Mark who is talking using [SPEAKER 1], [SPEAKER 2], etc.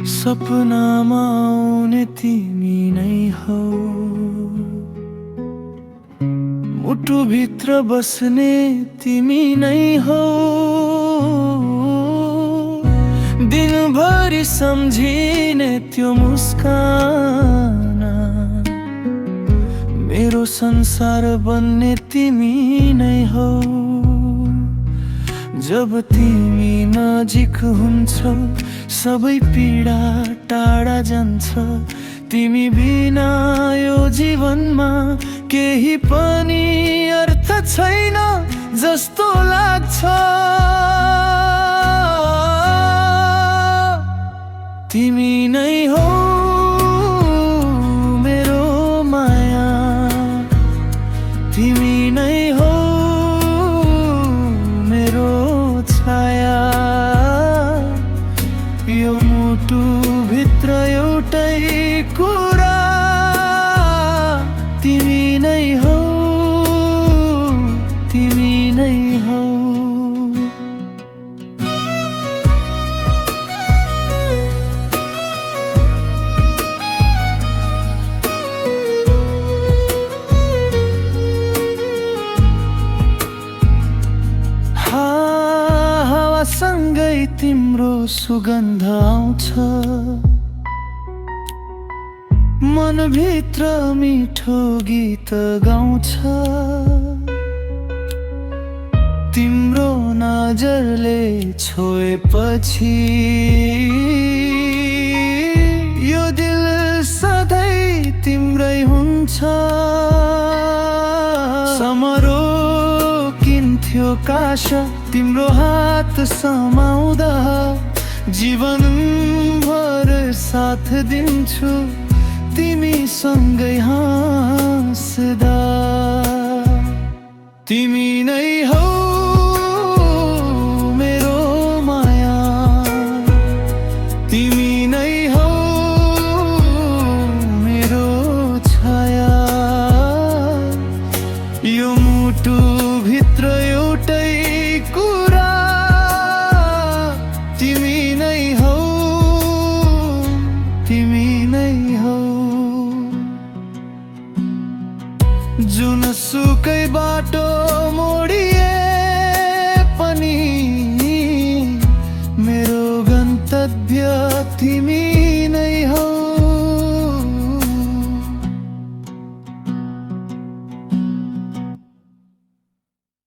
[SPEAKER 1] सपनामा आउने तिमी नै हौ, मुटुभित्र बस्ने तिमी नै हौ, दिनभरि सम्झिने त्यो मुस्कान, मेरो संसार बन्ने तिमी नै हौ। जब तिमी नजिक हुन्छौ सबै पीडा टाढा जान्छ, तिमी बिना यो जीवनमा केही पनि अर्थ छैन जस्तो लाग्छ। तिमी नै हौ मेरो माया, तिमी नै हौ मेरो छाया, यो मुटुभित्र एउटै कुरा, तिमी नै हौ, तिमी नै हौ। हावासँगै तिम्रो सुगन्ध आउँछ, मनभित्र मिठो गीत गाउँछ, तिम्रो नजरले छोएपछि यो दिल सधैँ तिम्रै हुन्छ। समारो किन्थ्यो काश तिम्रो हात समाउँदा, जीवनभर साथ दिन्छु तिमी सँगै हाँस्दा। तिमी नै हौ मेरो माया, तिमी नै हौ मेरो छाया, यो मुटुभित्र एउटै कुरा, तिमी नै हौ, तिमी नै हौ। जुनसुकै बाटो मोडिए पनि मेरो गन्तव्य तिमी